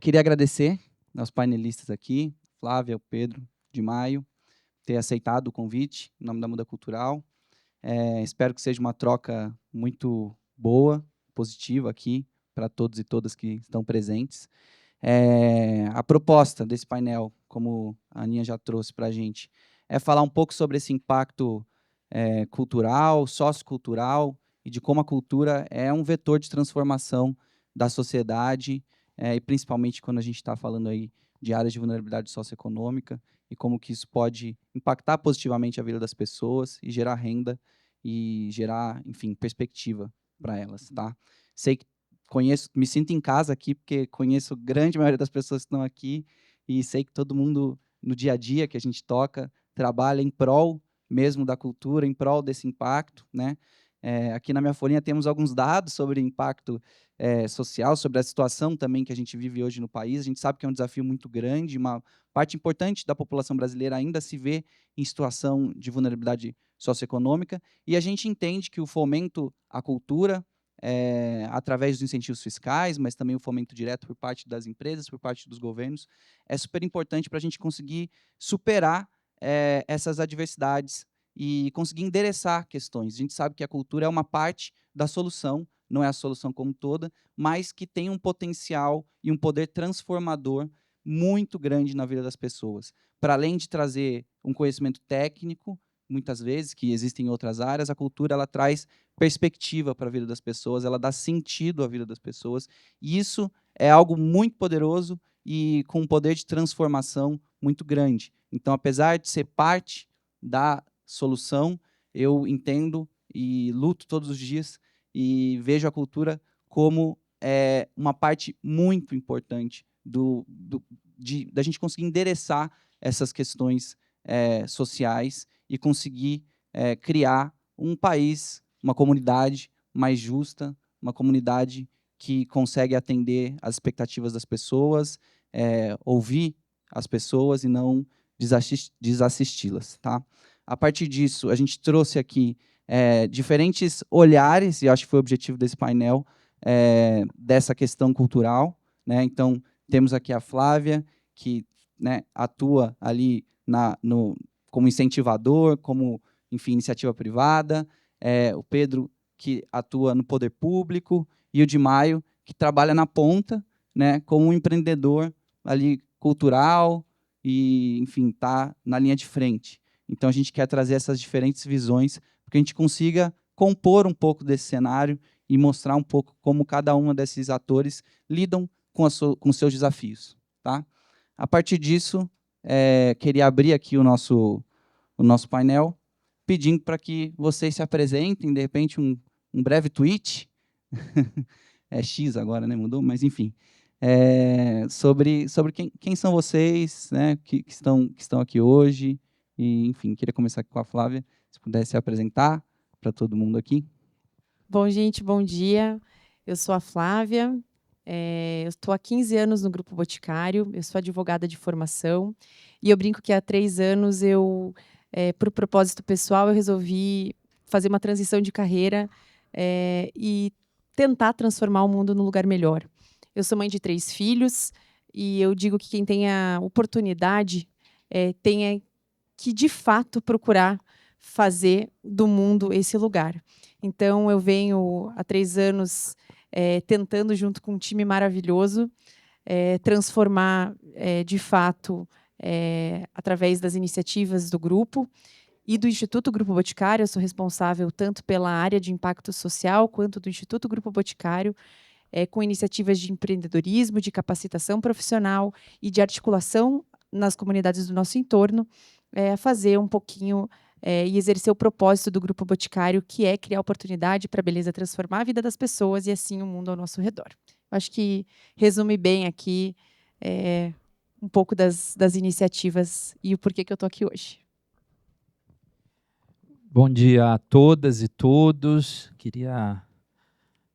queria agradecer aos painelistas aqui, Flávia, o Pedro de Maio, ter aceitado o convite em nome da Muda Cultural. Espero que seja uma troca muito boa, positiva aqui, para todos e todas que estão presentes. A proposta desse painel, como a Aninha já trouxe para a gente, é falar um pouco sobre esse impacto cultural, sociocultural, e de como a cultura é um vetor de transformação da sociedade, e principalmente quando a gente está falando aí de áreas de vulnerabilidade socioeconômica, e como que isso pode impactar positivamente a vida das pessoas e gerar renda e gerar, enfim, perspectiva para elas, tá? Sei que me sinto em casa aqui, porque conheço a grande maioria das pessoas que estão aqui e sei que todo mundo, no dia a dia que a gente toca, trabalha em prol mesmo da cultura, em prol desse impacto, né? Aqui na minha folhinha temos alguns dados sobre impacto social, sobre a situação também que a gente vive hoje no país. A gente sabe que é um desafio muito grande, uma parte importante da população brasileira ainda se vê em situação de vulnerabilidade socioeconômica, e a gente entende que o fomento à cultura, através dos incentivos fiscais, mas também o fomento direto por parte das empresas, por parte dos governos, é super importante para a gente conseguir superar essas adversidades e conseguir endereçar questões. A gente sabe que a cultura é uma parte da solução, não é a solução como toda, mas que tem um potencial e um poder transformador muito grande na vida das pessoas. Para além de trazer um conhecimento técnico, muitas vezes, que existem em outras áreas, a cultura ela traz perspectiva para a vida das pessoas, ela dá sentido à vida das pessoas, e isso é algo muito poderoso e com um poder de transformação muito grande. Então, apesar de ser parte da solução, eu entendo e luto todos os dias e vejo a cultura como uma parte muito importante da gente conseguir endereçar essas questões sociais e conseguir criar um país, uma comunidade mais justa, uma comunidade que consegue atender às expectativas das pessoas, ouvir as pessoas e não desassisti-las. Tá? A partir disso, a gente trouxe aqui diferentes olhares, e acho que foi o objetivo desse painel, dessa questão cultural. Né? Então, temos aqui a Flávia, que, né, atua ali como incentivador, como, enfim, iniciativa privada, o Pedro, que atua no poder público, e o de Maio, que trabalha na ponta, né, como um empreendedor ali cultural e, enfim, está na linha de frente. Então, a gente quer trazer essas diferentes visões para que a gente consiga compor um pouco desse cenário e mostrar um pouco como cada um desses atores lidam com seus desafios. Tá? A partir disso, queria abrir aqui o nosso painel, pedindo para que vocês se apresentem, de repente, um breve tweet, X agora, né, mudou, mas enfim, sobre quem são vocês, né, que estão aqui hoje, e, enfim, queria começar aqui com a Flávia, se pudesse se apresentar para todo mundo aqui. Bom, gente, bom dia. Eu sou a Flávia, eu estou há 15 anos no Grupo Boticário, eu sou advogada de formação, e eu brinco que há 3 anos por propósito pessoal, eu resolvi fazer uma transição de carreira e tentar transformar o mundo num lugar melhor. Eu sou mãe de 3 filhos, e eu digo que quem tem a oportunidade tem que, de fato, procurar fazer do mundo esse lugar. Então, eu venho há 3 anos tentando, junto com um time maravilhoso, transformar, de fato, através das iniciativas do grupo e do Instituto Grupo Boticário. Eu sou responsável tanto pela área de impacto social, quanto do Instituto Grupo Boticário, com iniciativas de empreendedorismo, de capacitação profissional e de articulação nas comunidades do nosso entorno, a fazer um pouquinho e exercer o propósito do Grupo Boticário, que é criar oportunidade para a beleza transformar a vida das pessoas e, assim, o mundo ao nosso redor. Acho que resume bem aqui um pouco das iniciativas e o porquê que eu estou aqui hoje. Bom dia a todas e todos. Queria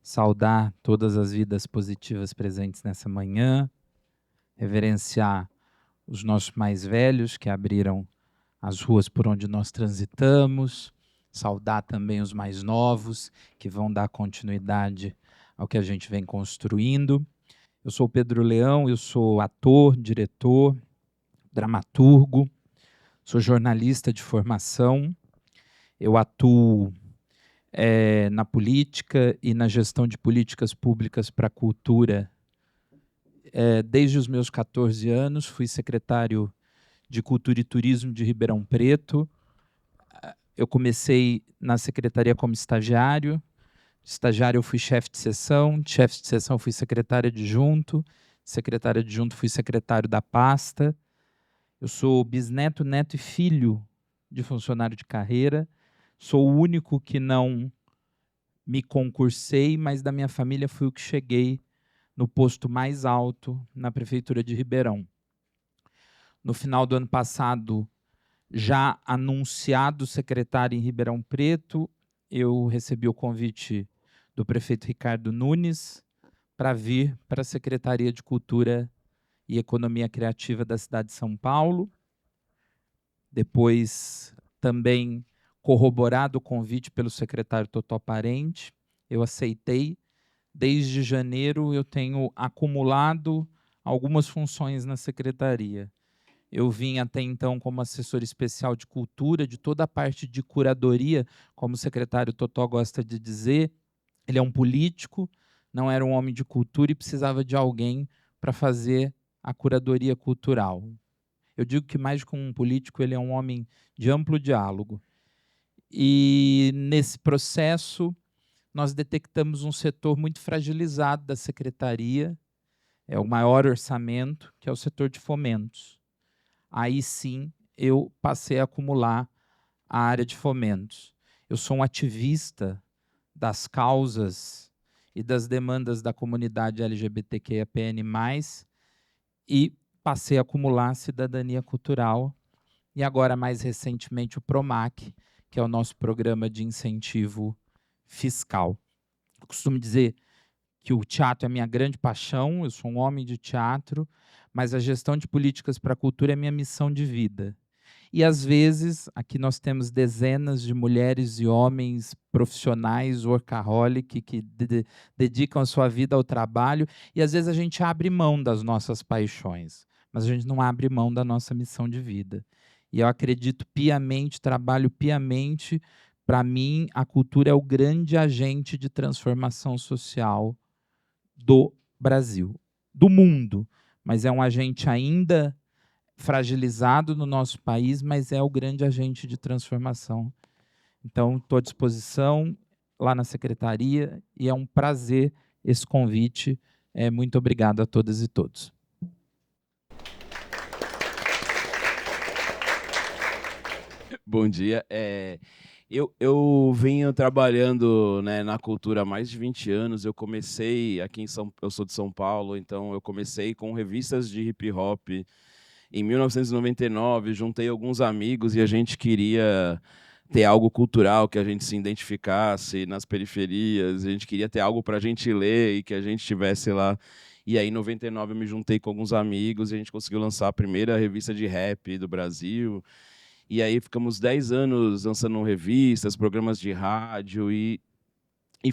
saudar todas as vidas positivas presentes nessa manhã, reverenciar os nossos mais velhos que abriram as ruas por onde nós transitamos, saudar também os mais novos que vão dar continuidade ao que a gente vem construindo. Eu sou o Pedro Leão, eu sou ator, diretor, dramaturgo, sou jornalista de formação, eu atuo na política e na gestão de políticas públicas para a cultura desde os meus 14 anos, fui secretário de Cultura e Turismo de Ribeirão Preto. Eu comecei na secretaria como estagiário. Estagiário eu fui chefe de seção fui secretário adjunto fui secretário da pasta. Eu sou bisneto, neto e filho de funcionário de carreira. Sou o único que não me concursei, mas da minha família fui o que cheguei no posto mais alto na Prefeitura de Ribeirão. No final do ano passado, já anunciado secretário em Ribeirão Preto, eu recebi o convite do prefeito Ricardo Nunes para vir para a Secretaria de Cultura e Economia Criativa da cidade de São Paulo. Depois, também corroborado o convite pelo secretário Totó Parente, eu aceitei. Desde janeiro, eu tenho acumulado algumas funções na secretaria. Eu vim até então como assessor especial de cultura, de toda a parte de curadoria, como o secretário Totó gosta de dizer. Ele é um político, não era um homem de cultura e precisava de alguém para fazer a curadoria cultural. Eu digo que mais que um político, ele é um homem de amplo diálogo. E nesse processo, nós detectamos um setor muito fragilizado da secretaria, é o maior orçamento, que é o setor de fomentos. Aí sim, eu passei a acumular a área de fomentos. Eu sou um ativista das causas e das demandas da comunidade LGBTQIAPN+, e passei a acumular a cidadania cultural, e agora, mais recentemente, o PROMAC, que é o nosso programa de incentivo fiscal. Eu costumo dizer que o teatro é minha grande paixão, eu sou um homem de teatro, mas a gestão de políticas para a cultura é minha missão de vida. E, às vezes, aqui nós temos dezenas de mulheres e homens profissionais, workaholic, que dedicam a sua vida ao trabalho, e, às vezes, a gente abre mão das nossas paixões, mas a gente não abre mão da nossa missão de vida. E eu acredito piamente, trabalho piamente. Para mim, a cultura é o grande agente de transformação social do Brasil, do mundo, mas é um agente ainda fragilizado no nosso país, mas é o grande agente de transformação. Então, estou à disposição lá na secretaria e é um prazer esse convite. Muito obrigado a todas e todos. Bom dia. Eu venho trabalhando, né, na cultura há mais de 20 anos. Eu comecei aqui eu sou de São Paulo, então eu comecei com revistas de hip hop. Em 1999, juntei alguns amigos e a gente queria ter algo cultural que a gente se identificasse nas periferias. A gente queria ter algo para a gente ler e que a gente estivesse lá. E aí, em 99, eu me juntei com alguns amigos e a gente conseguiu lançar a primeira revista de rap do Brasil. E aí ficamos 10 anos lançando revistas, programas de rádio e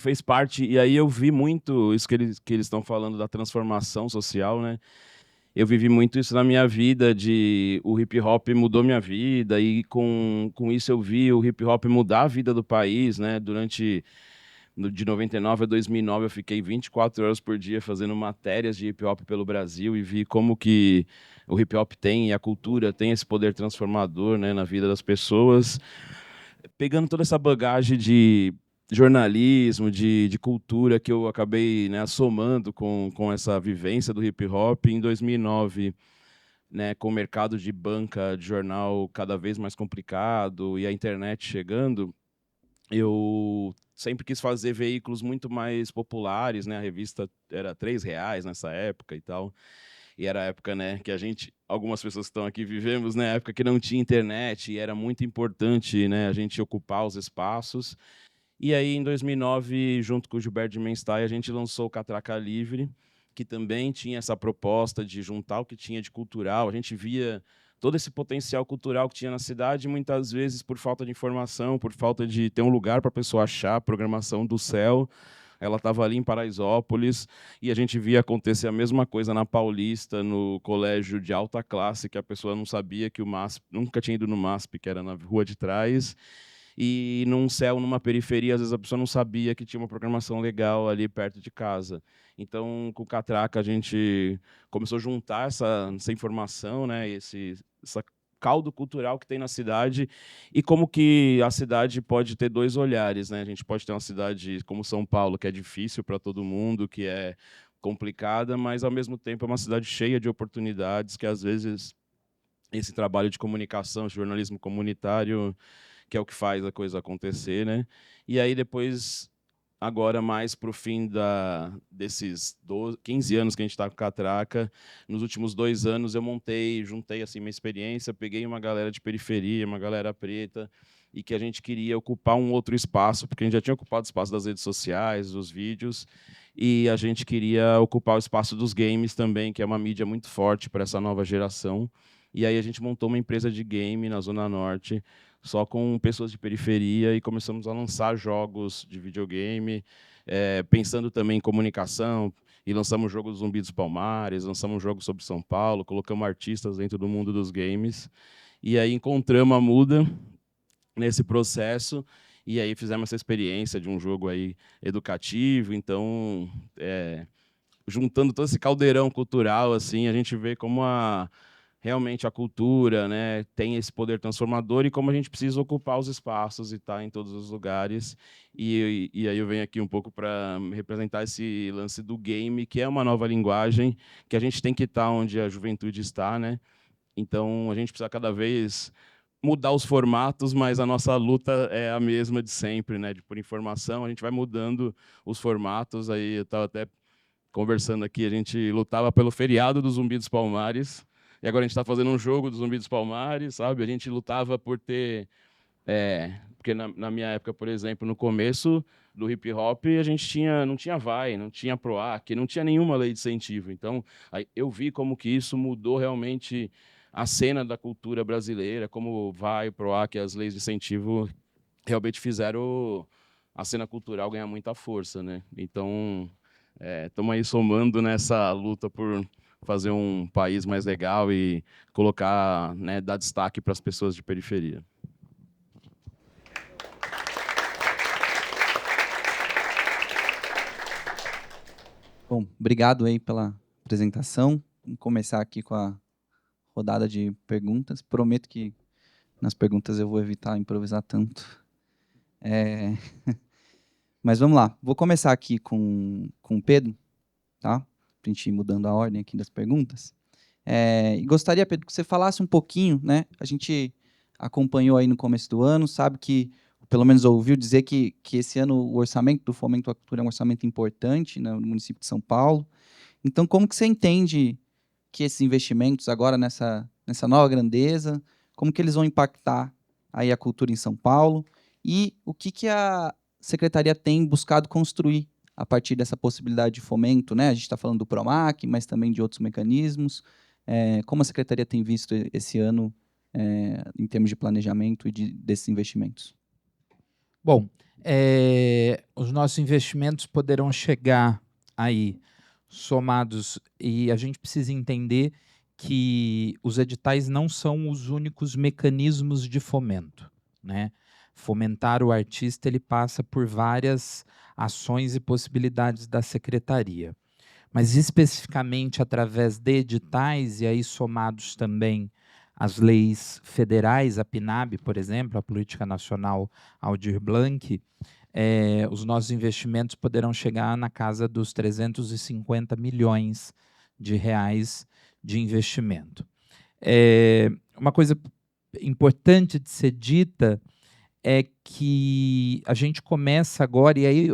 fez parte. E aí eu vi muito isso que eles estão falando da transformação social, né? Eu vivi muito isso na minha vida, o hip hop mudou minha vida e com isso eu vi o hip hop mudar a vida do país, né? De 99 a 2009 eu fiquei 24 horas por dia fazendo matérias de hip hop pelo Brasil e vi como que o hip hop tem e a cultura tem esse poder transformador, né, na vida das pessoas. Pegando toda essa bagagem de jornalismo, de cultura que eu acabei, né, somando com essa vivência do hip hop em 2009, né, com o mercado de banca de jornal cada vez mais complicado e a internet chegando, eu sempre quis fazer veículos muito mais populares, né? A revista era R$3 nessa época e tal. E era a época, né, que algumas pessoas que estão aqui vivemos, né, época que não tinha internet e era muito importante, né, a gente ocupar os espaços. E aí, em 2009, junto com o Gilberto de Menstein, a gente lançou o Catraca Livre, que também tinha essa proposta de juntar o que tinha de cultural. A gente via todo esse potencial cultural que tinha na cidade, muitas vezes por falta de informação, por falta de ter um lugar para a pessoa achar a programação do céu. ela estava ali em Paraisópolis, e a gente via acontecer a mesma coisa na Paulista, no colégio de alta classe, que a pessoa não sabia que o MASP, nunca tinha ido no MASP, que era na rua de trás, e num céu, numa periferia, às vezes a pessoa não sabia que tinha uma programação legal ali perto de casa. Então, com o Catraca, a gente começou a juntar essa informação, né, essa caldo cultural que tem na cidade, e como que a cidade pode ter dois olhares, né? A gente pode ter uma cidade como São Paulo, que é difícil para todo mundo, que é complicada, mas, ao mesmo tempo, é uma cidade cheia de oportunidades, que, às vezes, esse trabalho de comunicação, jornalismo comunitário, que é o que faz a coisa acontecer, né? E aí, depois, agora mais para o fim desses 15 anos que a gente está com Catraca, nos últimos 2 anos eu juntei assim, minha experiência, peguei uma galera de periferia, uma galera preta, e que a gente queria ocupar um outro espaço, porque a gente já tinha ocupado o espaço das redes sociais, dos vídeos, e a gente queria ocupar o espaço dos games também, que é uma mídia muito forte para essa nova geração. E aí a gente montou uma empresa de game na Zona Norte, só com pessoas de periferia, e começamos a lançar jogos de videogame, pensando também em comunicação, e lançamos o jogo do Zumbi dos Palmares, lançamos um jogo sobre São Paulo, colocamos artistas dentro do mundo dos games, e aí encontramos a Muda nesse processo, e aí fizemos essa experiência de um jogo aí educativo. Então, juntando todo esse caldeirão cultural, assim, a gente vê como realmente a cultura, né, tem esse poder transformador, e como a gente precisa ocupar os espaços e estar em todos os lugares. E aí eu venho aqui um pouco para representar esse lance do game, que é uma nova linguagem, que a gente tem que estar onde a juventude está, né? Então, a gente precisa cada vez mudar os formatos, mas a nossa luta é a mesma de sempre, né? Por informação, a gente vai mudando os formatos. Aí eu estava até conversando aqui, a gente lutava pelo feriado do Zumbi dos Palmares, e agora a gente está fazendo um jogo do Zumbi dos Palmares, sabe? A gente lutava por ter... porque na minha época, por exemplo, no começo do hip hop, a gente não tinha Vai, não tinha Proac, não tinha nenhuma lei de incentivo. Então, aí eu vi como que isso mudou realmente a cena da cultura brasileira, como Vai, Proac, as leis de incentivo realmente fizeram a cena cultural ganhar muita força, né? Então, estamos aí somando nessa luta por fazer um país mais legal e colocar, né, dar destaque para as pessoas de periferia. Bom, obrigado aí pela apresentação. Vamos começar aqui com a rodada de perguntas. Prometo que nas perguntas eu vou evitar improvisar tanto. Mas vamos lá. Vou começar aqui com o Pedro, tá? Para a gente ir mudando a ordem aqui das perguntas. E gostaria, Pedro, que você falasse um pouquinho, né? A gente acompanhou aí no começo do ano, sabe que, pelo menos ouviu dizer que esse ano o orçamento do Fomento à Cultura é um orçamento importante, né, no município de São Paulo. Então, como que você entende que esses investimentos agora nessa nova grandeza, como que eles vão impactar aí a cultura em São Paulo, e o que a secretaria tem buscado construir a partir dessa possibilidade de fomento, né? A gente está falando do PROMAC, mas também de outros mecanismos. Como a secretaria tem visto esse ano em termos de planejamento e desses investimentos? Bom, os nossos investimentos poderão chegar aí somados, e a gente precisa entender que os editais não são os únicos mecanismos de fomento, né? Fomentar o artista, ele passa por várias ações e possibilidades da secretaria, mas especificamente através de editais, e aí somados também as leis federais, a PNAB, por exemplo, a Política Nacional Aldir Blanc, os nossos investimentos poderão chegar na casa dos 350 milhões de reais de investimento. Uma coisa importante de ser dita é que a gente começa agora, e aí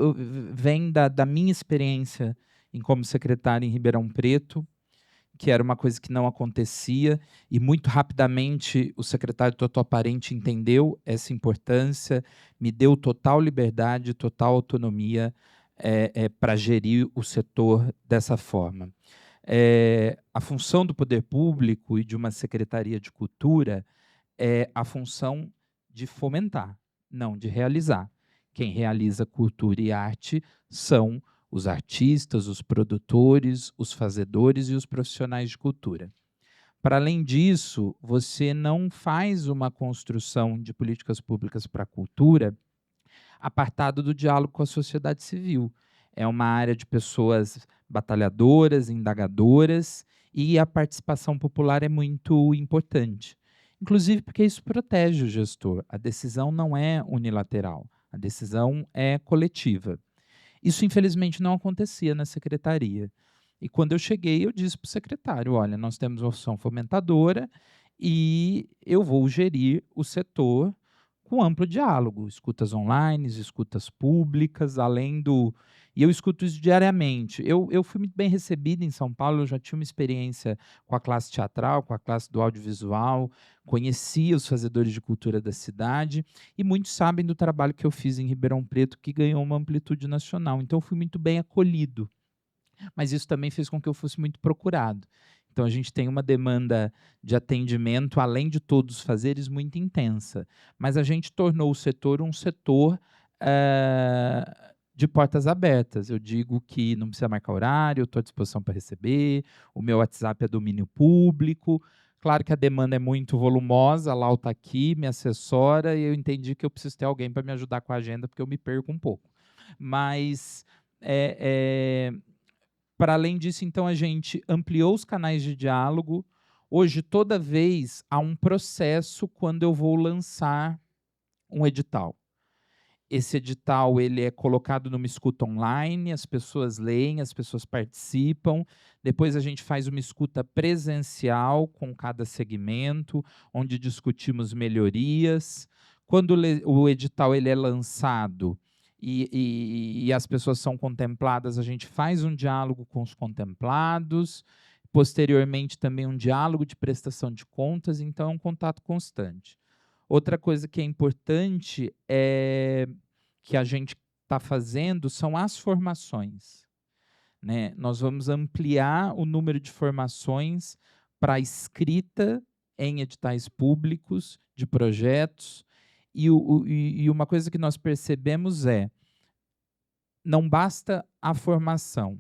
vem da minha experiência como secretário em Ribeirão Preto, que era uma coisa que não acontecia, e muito rapidamente o secretário Totó Parente entendeu essa importância, me deu total liberdade, total autonomia para gerir o setor dessa forma. A função do poder público e de uma secretaria de cultura é a função de fomentar, não de realizar. Quem realiza cultura e arte são os artistas, os produtores, os fazedores e os profissionais de cultura. Para além disso, você não faz uma construção de políticas públicas para a cultura apartado do diálogo com a sociedade civil. É uma área de pessoas batalhadoras, indagadoras, e a participação popular é muito importante. Inclusive porque isso protege o gestor. A decisão não é unilateral, a decisão é coletiva. Isso, infelizmente, não acontecia na secretaria. E quando eu cheguei, eu disse para o secretário: olha, nós temos uma função fomentadora e eu vou gerir o setor com amplo diálogo, escutas online, escutas públicas, além do... E eu escuto isso diariamente. Eu fui muito bem recebido em São Paulo, eu já tinha uma experiência com a classe teatral, com a classe do audiovisual, conhecia os fazedores de cultura da cidade, e muitos sabem do trabalho que eu fiz em Ribeirão Preto, que ganhou uma amplitude nacional. Então, eu fui muito bem acolhido. Mas isso também fez com que eu fosse muito procurado. Então, a gente tem uma demanda de atendimento, além de todos os fazeres, muito intensa. Mas a gente tornou o setor um setor de portas abertas. Eu digo que não precisa marcar horário, eu estou à disposição para receber, o meu WhatsApp é domínio público. Claro que a demanda é muito volumosa, a Lau está aqui, me assessora, e eu entendi que eu preciso ter alguém para me ajudar com a agenda, porque eu me perco um pouco. Mas... para além disso, então, a gente ampliou os canais de diálogo. Hoje, toda vez, há um processo quando eu vou lançar um edital. Esse edital ele é colocado numa escuta online, as pessoas leem, as pessoas participam. Depois a gente faz uma escuta presencial com cada segmento, onde discutimos melhorias. Quando o edital ele é lançado, e as pessoas são contempladas, a gente faz um diálogo com os contemplados, posteriormente também um diálogo de prestação de contas, então é um contato constante. Outra coisa que é importante que a gente está fazendo são as formações, né? Nós vamos ampliar o número de formações para escrita em editais públicos de projetos. E uma coisa que nós percebemos não basta a formação.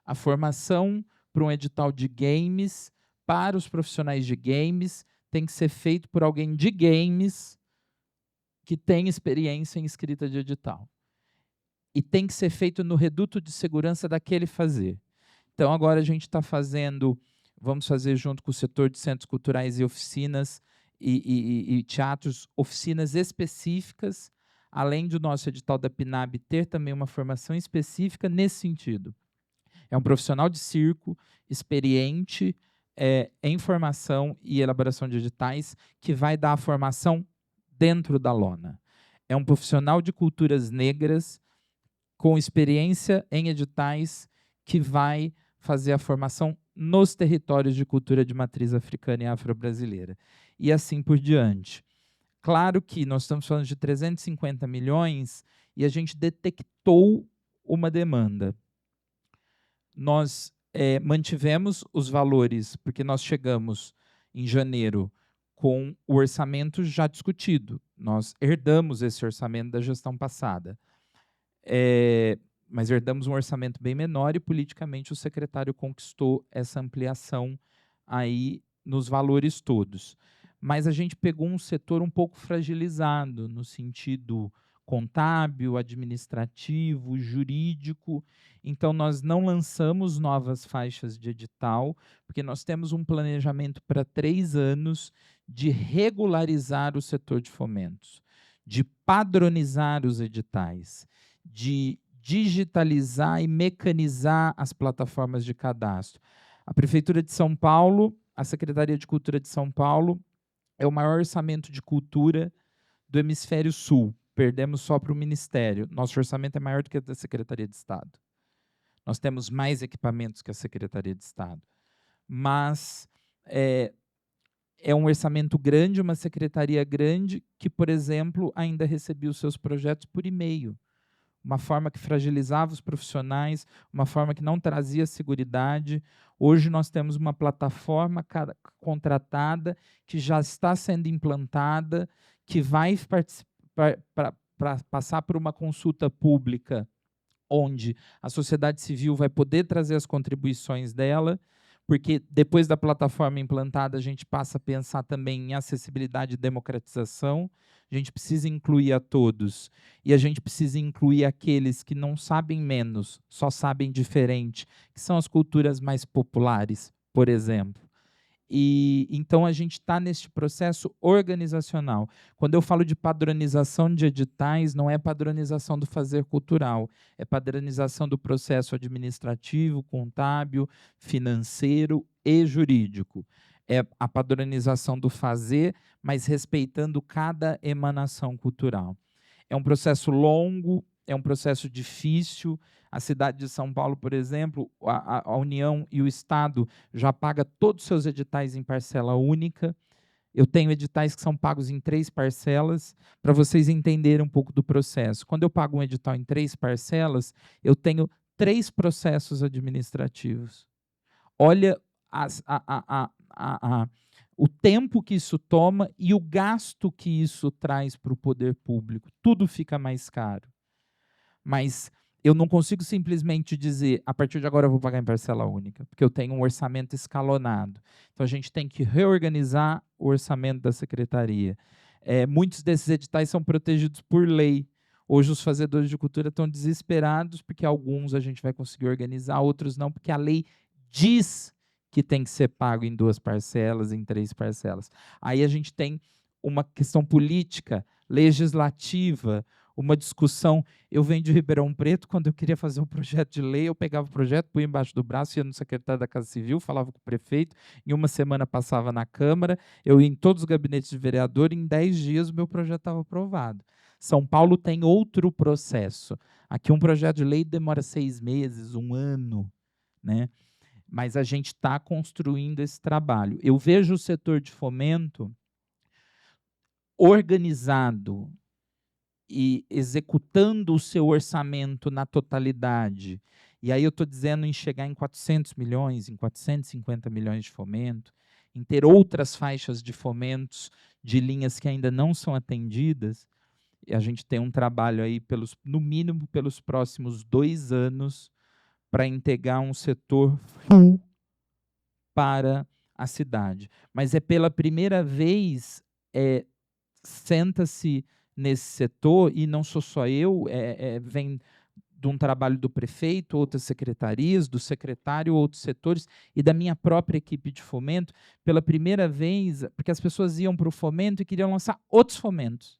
A formação para um edital de games, para os profissionais de games, tem que ser feito por alguém de games que tem experiência em escrita de edital. E tem que ser feito no reduto de segurança daquele fazer. Então, agora a gente está vamos fazer junto com o setor de centros culturais e oficinas, e teatros, oficinas específicas, além do nosso edital da PNAB ter também uma formação específica nesse sentido. É um profissional de circo, experiente em formação e elaboração de editais, que vai dar a formação dentro da lona. É um profissional de culturas negras, com experiência em editais, que vai fazer a formação nos territórios de cultura de matriz africana e afro-brasileira. E assim por diante. Claro que nós estamos falando de 350 milhões e a gente detectou uma demanda. Nós mantivemos os valores, porque nós chegamos em janeiro com o orçamento já discutido. Nós herdamos esse orçamento da gestão passada. Mas herdamos um orçamento bem menor e, politicamente, o secretário conquistou essa ampliação aí nos valores todos. Mas a gente pegou um setor um pouco fragilizado, no sentido contábil, administrativo, jurídico. Então, nós não lançamos novas faixas de edital, porque nós temos um planejamento para 3 anos de regularizar o setor de fomentos, de padronizar os editais, de digitalizar e mecanizar as plataformas de cadastro. A Prefeitura de São Paulo, a Secretaria de Cultura de São Paulo, é o maior orçamento de cultura do Hemisfério Sul. Perdemos só para o Ministério. Nosso orçamento é maior do que o da Secretaria de Estado. Nós temos mais equipamentos que a Secretaria de Estado. Mas é um orçamento grande, uma secretaria grande, que, por exemplo, ainda recebia os seus projetos por e-mail. Uma forma que fragilizava os profissionais, uma forma que não trazia seguridade. Hoje nós temos uma plataforma contratada, que já está sendo implantada, que vai passar por uma consulta pública onde a sociedade civil vai poder trazer as contribuições dela, porque depois da plataforma implantada, a gente passa a pensar também em acessibilidade e democratização. A gente precisa incluir a todos, e a gente precisa incluir aqueles que não sabem menos, só sabem diferente, que são as culturas mais populares, por exemplo. E então a gente está neste processo organizacional. Quando eu falo de padronização de editais, não é padronização do fazer cultural, é padronização do processo administrativo, contábil, financeiro e jurídico. É a padronização do fazer, mas respeitando cada emanação cultural. É um processo longo, é um processo difícil. A cidade de São Paulo, por exemplo, a União e o Estado já paga todos os seus editais em parcela única. Eu tenho editais que são pagos em 3 parcelas, para vocês entenderem um pouco do processo. Quando eu pago um edital em 3 parcelas, eu tenho 3 processos administrativos. Olha o tempo que isso toma e o gasto que isso traz para o poder público. Tudo fica mais caro. Mas eu não consigo simplesmente dizer, a partir de agora eu vou pagar em parcela única, porque eu tenho um orçamento escalonado. Então, a gente tem que reorganizar o orçamento da secretaria. Muitos desses editais são protegidos por lei. Hoje, os fazedores de cultura estão desesperados, porque alguns a gente vai conseguir organizar, outros não, porque a lei diz que tem que ser pago em 2 parcelas, em 3 parcelas. Aí a gente tem uma questão política, legislativa, uma discussão. Eu venho de Ribeirão Preto, quando eu queria fazer um projeto de lei, eu pegava o projeto, punha embaixo do braço, ia no secretário da Casa Civil, falava com o prefeito, em uma semana passava na Câmara, eu ia em todos os gabinetes de vereador, e em 10 dias o meu projeto estava aprovado. São Paulo tem outro processo. Aqui um projeto de lei demora 6 meses, 1 ano, né? Mas a gente está construindo esse trabalho. Eu vejo o setor de fomento organizado e executando o seu orçamento na totalidade. E aí eu estou dizendo em chegar em 400 milhões, em 450 milhões de fomento, em ter outras faixas de fomentos de linhas que ainda não são atendidas. E a gente tem um trabalho aí, no mínimo, pelos próximos 2 anos, para entregar um setor full para a cidade. Mas é pela primeira vez, senta-se nesse setor, e não sou só eu, vem de um trabalho do prefeito, outras secretarias, do secretário, outros setores, e da minha própria equipe de fomento, pela primeira vez, porque as pessoas iam para o fomento e queriam lançar outros fomentos.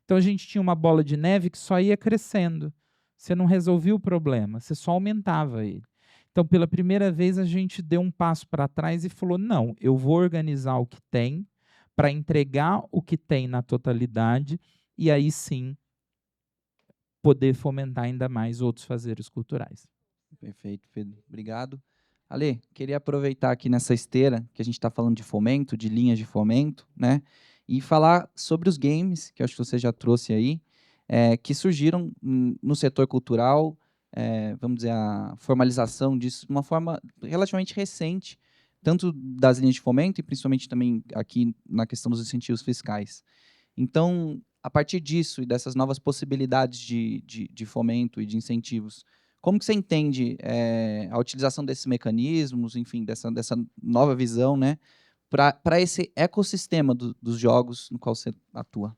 Então, a gente tinha uma bola de neve que só ia crescendo. Você não resolvia o problema, você só aumentava ele. Então, pela primeira vez, a gente deu um passo para trás e falou, não, eu vou organizar o que tem, para entregar o que tem na totalidade, e aí sim poder fomentar ainda mais outros fazeres culturais. Perfeito, Pedro. Obrigado. Ale, queria aproveitar aqui nessa esteira, que a gente está falando de fomento, de linhas de fomento, né? E falar sobre os games, que eu acho que você já trouxe aí, que surgiram no setor cultural, vamos dizer, a formalização disso de uma forma relativamente recente, tanto das linhas de fomento e principalmente também aqui na questão dos incentivos fiscais. Então, a partir disso e dessas novas possibilidades de fomento e de incentivos, como que você entende a utilização desses mecanismos, enfim, dessa nova visão, né, para esse ecossistema dos jogos no qual você atua?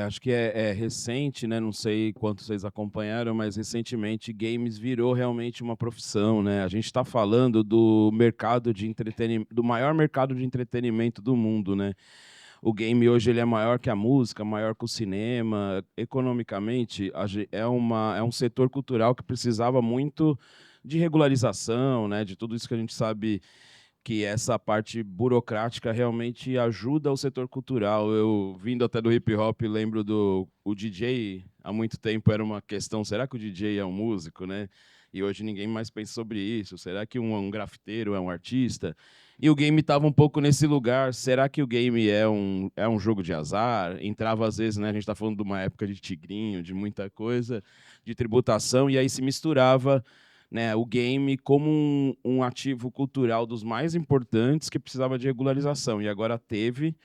Acho que é recente, né? Não sei quanto vocês acompanharam, mas recentemente games virou realmente uma profissão, né? A gente está falando do mercado de entretenimento, do maior mercado de entretenimento do mundo, né? O game hoje ele é maior que a música, maior que o cinema. Economicamente, é um setor cultural que precisava muito de regularização, né? De tudo isso que a gente sabe, que essa parte burocrática realmente ajuda o setor cultural. Eu, vindo até do hip hop, lembro o DJ, há muito tempo era uma questão, será que o DJ é um músico, né? E hoje ninguém mais pensa sobre isso. Será que um grafiteiro é um artista? E o game estava um pouco nesse lugar. Será que o game é um jogo de azar? Entrava às vezes, né? A gente está falando de uma época de tigrinho, de muita coisa, de tributação, e aí se misturava, né, o game como um ativo cultural dos mais importantes que precisava de regularização, e agora teve.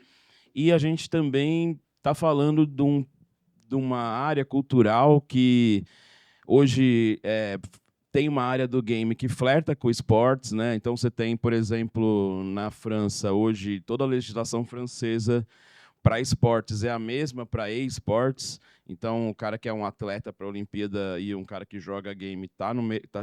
E a gente também está falando de de uma área cultural que hoje tem uma área do game que flerta com esportes, né? Então você tem, por exemplo, na França hoje toda a legislação francesa para esportes é a mesma para e-sports. Então, o cara que é um atleta para a Olimpíada e um cara que joga game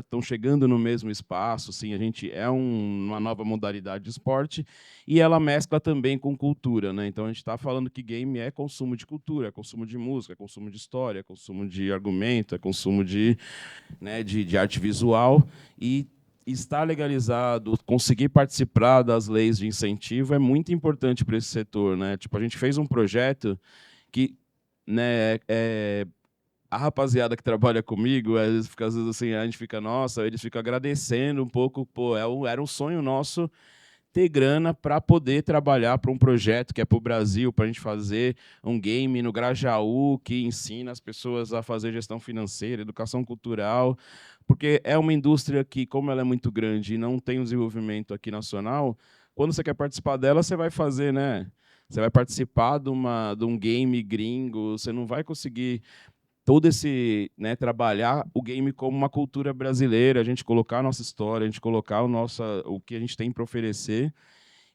estão chegando no mesmo espaço. Sim, a gente é uma nova modalidade de esporte e ela mescla também com cultura, né? Então, a gente está falando que game é consumo de cultura, é consumo de música, é consumo de história, é consumo de argumento, é consumo de arte visual e estar legalizado, conseguir participar das leis de incentivo é muito importante para esse setor, né? Tipo, a gente fez um projeto que, né, a rapaziada que trabalha comigo, às vezes assim, a gente fica, nossa, eles ficam agradecendo um pouco, pô, era um sonho nosso ter grana para poder trabalhar para um projeto que é para o Brasil, para a gente fazer um game no Grajaú que ensina as pessoas a fazer gestão financeira, educação cultural, porque é uma indústria que, como ela é muito grande e não tem um desenvolvimento aqui nacional, quando você quer participar dela, você vai fazer, né? Você vai participar de um game gringo, você não vai conseguir todo esse, né, trabalhar o game como uma cultura brasileira, a gente colocar a nossa história, a gente colocar o que a gente tem para oferecer.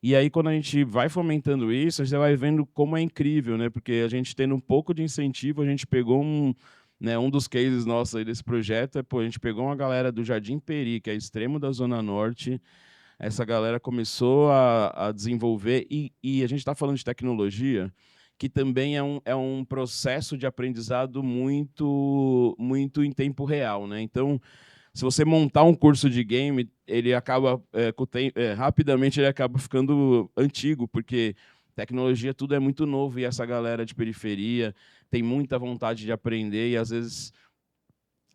E aí, quando a gente vai fomentando isso, a gente vai vendo como é incrível, né? Porque a gente tendo um pouco de incentivo, a gente pegou um dos cases nossos aí desse projeto, a gente pegou uma galera do Jardim Peri, que é extremo da Zona Norte. Essa galera começou a desenvolver, e a gente está falando de tecnologia, que também é um processo de aprendizado muito, muito em tempo real, né? Então, se você montar um curso de game, ele acaba rapidamente ele acaba ficando antigo, porque tecnologia tudo é muito novo e essa galera de periferia tem muita vontade de aprender e às vezes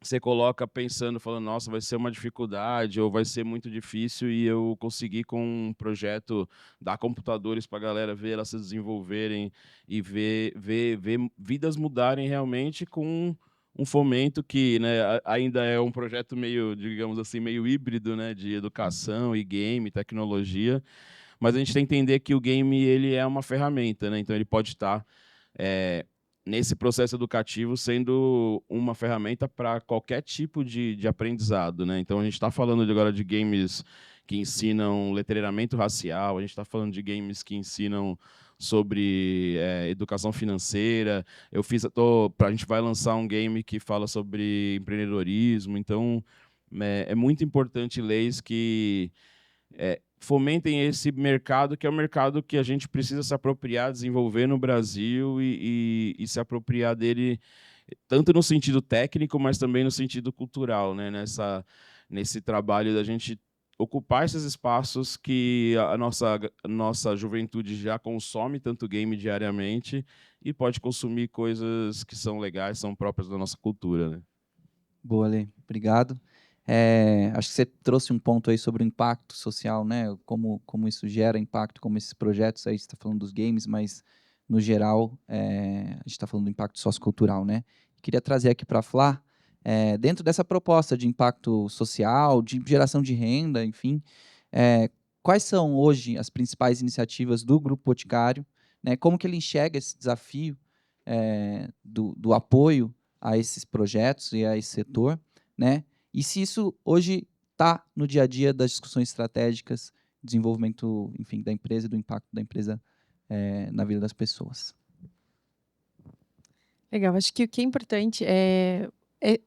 você coloca pensando, falando, nossa, vai ser uma dificuldade ou vai ser muito difícil, e eu consegui com um projeto dar computadores para a galera ver elas se desenvolverem e ver vidas mudarem realmente com um fomento que, né, ainda é um projeto meio, digamos assim, meio híbrido, né, de educação e game, tecnologia, mas a gente tem que entender que o game ele é uma ferramenta, né, então ele pode estar nesse processo educativo sendo uma ferramenta para qualquer tipo de aprendizado, né? Então, a gente está falando agora de games que ensinam letreiramento racial, a gente está falando de games que ensinam sobre educação financeira. A gente vai lançar um game que fala sobre empreendedorismo. Então, é muito importante leis que fomentem esse mercado, que é o mercado que a gente precisa se apropriar, desenvolver no Brasil e se apropriar dele tanto no sentido técnico, mas também no sentido cultural, né? Nesse trabalho da gente ocupar esses espaços que a nossa juventude já consome tanto game diariamente e pode consumir coisas que são legais, são próprias da nossa cultura, né? Boa, Lê. Obrigado. Acho que você trouxe um ponto aí sobre o impacto social, né? Como isso gera impacto, como esses projetos aí, você está falando dos games, mas no geral a gente está falando do impacto sociocultural, né? Queria trazer aqui para a Flá, dentro dessa proposta de impacto social, de geração de renda, enfim, quais são hoje as principais iniciativas do Grupo Boticário, né? Como que ele enxerga esse desafio do apoio a esses projetos e a esse setor, né? E se isso hoje está no dia a dia das discussões estratégicas, desenvolvimento, enfim, da empresa e do impacto da empresa na vida das pessoas. Legal, acho que o que é importante é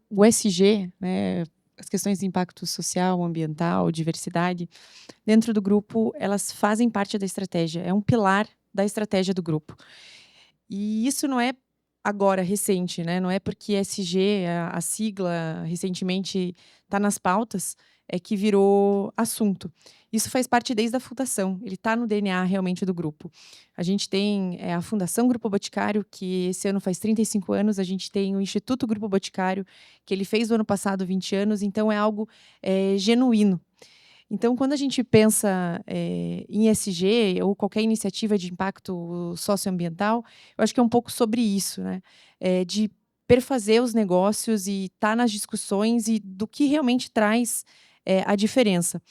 o ESG, né, as questões de impacto social, ambiental, diversidade, dentro do grupo, elas fazem parte da estratégia, é um pilar da estratégia do grupo. E isso não é agora, recente, né? Não é porque ESG, a sigla, recentemente está nas pautas, é que virou assunto. Isso faz parte desde a fundação, ele está no DNA realmente do grupo. A gente tem a Fundação Grupo Boticário, que esse ano faz 35 anos, a gente tem o Instituto Grupo Boticário, que ele fez no ano passado 20 anos, então é algo genuíno. Então, quando a gente pensa em ESG ou qualquer iniciativa de impacto socioambiental, eu acho que é um pouco sobre isso, né? De perfazer os negócios e estar nas discussões e do que realmente traz a diferença.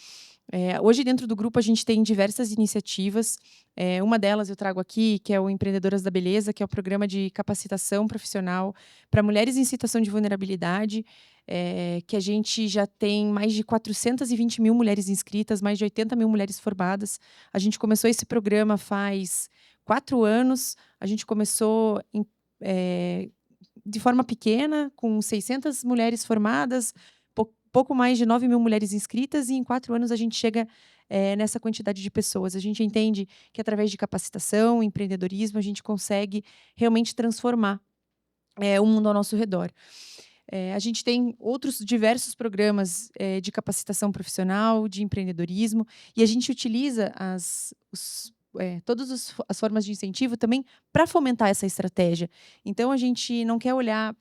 Hoje, dentro do grupo, a gente tem diversas iniciativas. Uma delas eu trago aqui, que é o Empreendedoras da Beleza, que é o programa de capacitação profissional para mulheres em situação de vulnerabilidade, que a gente já tem mais de 420 mil mulheres inscritas, mais de 80 mil mulheres formadas. A gente começou esse programa faz 4 anos. A gente começou de forma pequena, com 600 mulheres formadas, pouco mais de 9 mil mulheres inscritas, e em 4 anos a gente chega nessa quantidade de pessoas. A gente entende que, através de capacitação, empreendedorismo, a gente consegue realmente transformar o mundo ao nosso redor. A gente tem outros diversos programas de capacitação profissional, de empreendedorismo, e a gente utiliza todas as formas de incentivo também para fomentar essa estratégia. Então, a gente não quer olhar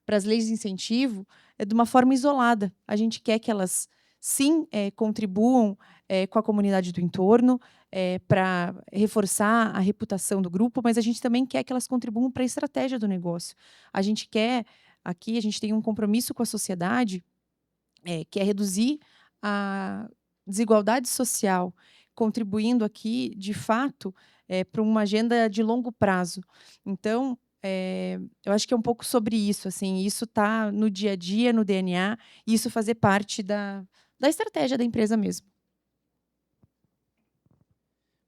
para as leis de incentivo de uma forma isolada. A gente quer que elas, sim, contribuam com a comunidade do entorno, para reforçar a reputação do grupo, mas a gente também quer que elas contribuam para a estratégia do negócio. A gente quer, aqui, a gente tem um compromisso com a sociedade, que é reduzir a desigualdade social, contribuindo aqui, de fato, para uma agenda de longo prazo. Então, eu acho que é um pouco sobre isso. Assim, isso está no dia a dia, no DNA, e isso fazer parte da estratégia da empresa mesmo.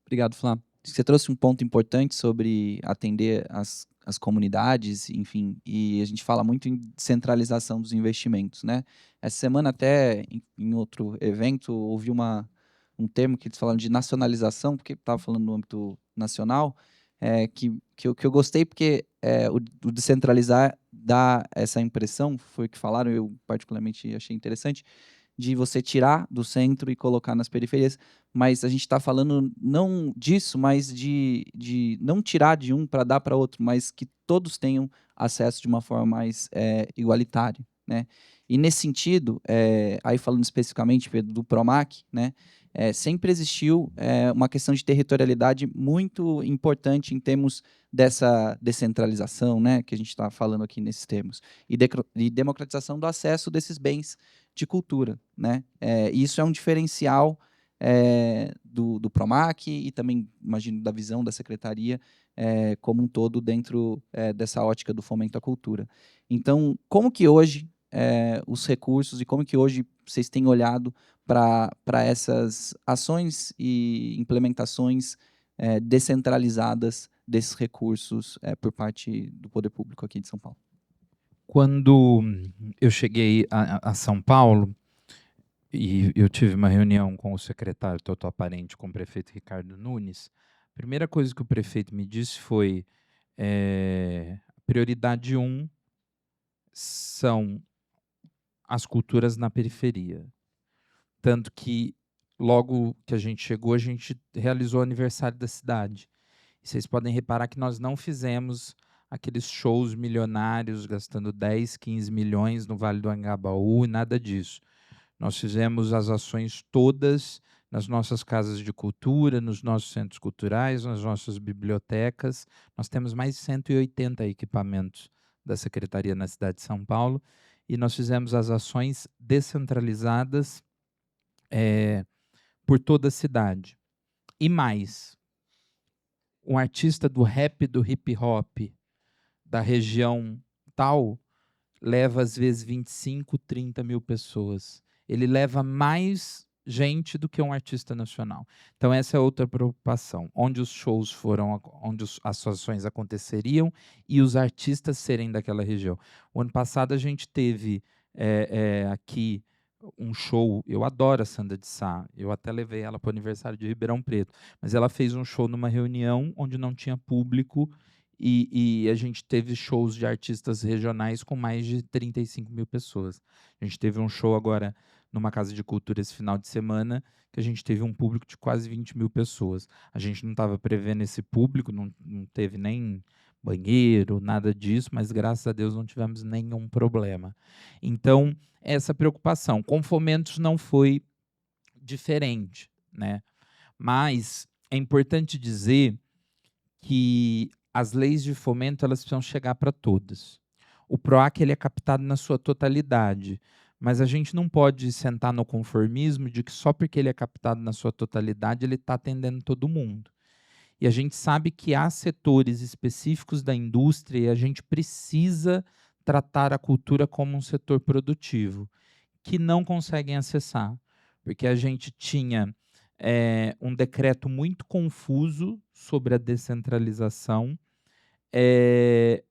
Obrigado, Flá. Você trouxe um ponto importante sobre atender as comunidades, enfim, e a gente fala muito em descentralização dos investimentos, né? Essa semana até, em outro evento, ouvi um termo que eles falaram de nacionalização, porque estava falando no âmbito nacional, que eu gostei, porque o descentralizar dá essa impressão, foi o que falaram, eu particularmente achei interessante, de você tirar do centro e colocar nas periferias, mas a gente está falando não disso, mas de não tirar de um para dar para outro, mas que todos tenham acesso de uma forma mais igualitária, né? E nesse sentido, aí falando especificamente, Pedro, do PROMAC, né, sempre existiu uma questão de territorialidade muito importante em termos dessa descentralização, né, que a gente está falando aqui nesses termos, e democratização do acesso desses bens de cultura, né? Isso é um diferencial do PROMAC e também, imagino, da visão da secretaria como um todo dentro dessa ótica do fomento à cultura. Então, como que hoje os recursos e como que hoje vocês têm olhado para essas ações e implementações descentralizadas desses recursos por parte do poder público aqui de São Paulo? Quando eu cheguei a São Paulo, e eu tive uma reunião com o secretário Totoparente, com o prefeito Ricardo Nunes, a primeira coisa que o prefeito me disse foi: prioridade 1 são as culturas na periferia. Tanto que, logo que a gente chegou, a gente realizou o aniversário da cidade. E vocês podem reparar que nós não fizemos aqueles shows milionários gastando 10, 15 milhões no Vale do Anhangabaú, nada disso. Nós fizemos as ações todas nas nossas casas de cultura, nos nossos centros culturais, nas nossas bibliotecas. Nós temos mais de 180 equipamentos da Secretaria na cidade de São Paulo, e nós fizemos as ações descentralizadas por toda a cidade. E mais, um artista do rap, do hip hop, da região tal, leva às vezes 25, 30 mil pessoas. Ele leva mais gente do que um artista nacional. Então, essa é outra preocupação, onde os shows foram, onde as ações aconteceriam e os artistas serem daquela região. O ano passado a gente teve aqui um show, eu adoro a Sandra de Sá, eu até levei ela para o aniversário de Ribeirão Preto, mas ela fez um show numa reunião onde não tinha público, e a gente teve shows de artistas regionais com mais de 35 mil pessoas. A gente teve um show agora numa casa de cultura esse final de semana, que a gente teve um público de quase 20 mil pessoas. A gente não estava prevendo esse público, não teve nem banheiro, nada disso, mas graças a Deus não tivemos nenhum problema. Então, essa preocupação. Com fomentos não foi diferente, né? Mas é importante dizer que as leis de fomento elas precisam chegar para todas. O PROAC ele é captado na sua totalidade, mas a gente não pode sentar no conformismo de que só porque ele é captado na sua totalidade, ele está atendendo todo mundo. E a gente sabe que há setores específicos da indústria e a gente precisa tratar a cultura como um setor produtivo, que não conseguem acessar, porque a gente tinha um decreto muito confuso sobre a descentralização,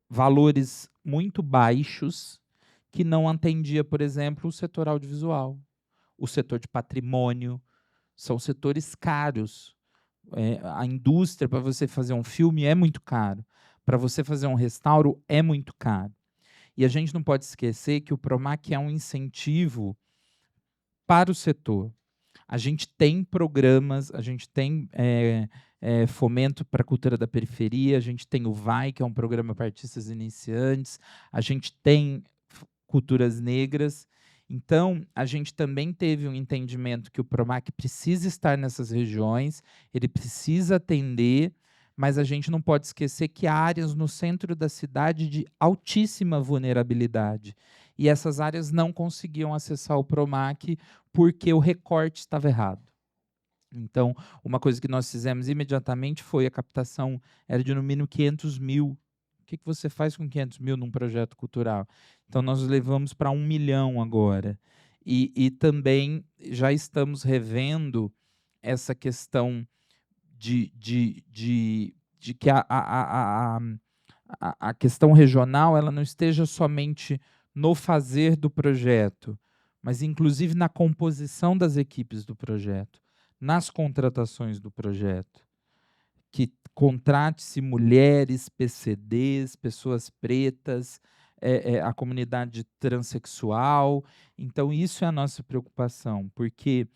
valores muito baixos, que não atendia, por exemplo, o setor audiovisual, o setor de patrimônio, são setores caros. A indústria, para você fazer um filme, é muito caro. Para você fazer um restauro, é muito caro. E a gente não pode esquecer que o PROMAC é um incentivo para o setor. A gente tem programas, a gente tem fomento para a cultura da periferia, a gente tem o VAI, que é um programa para artistas iniciantes, a gente tem culturas negras. Então, a gente também teve um entendimento que o PROMAC precisa estar nessas regiões, ele precisa atender, mas a gente não pode esquecer que há áreas no centro da cidade de altíssima vulnerabilidade. E essas áreas não conseguiam acessar o PROMAC porque o recorte estava errado. Então, uma coisa que nós fizemos imediatamente foi a captação, era de no mínimo 500 mil. O que você faz com 500 mil num projeto cultural? Então, nós levamos para 1 milhão agora. E também já estamos revendo essa questão de que a questão regional ela não esteja somente no fazer do projeto, mas inclusive na composição das equipes do projeto, nas contratações do projeto. Que contrate-se mulheres, PCDs, pessoas pretas, a comunidade transexual. Então, isso é a nossa preocupação, porque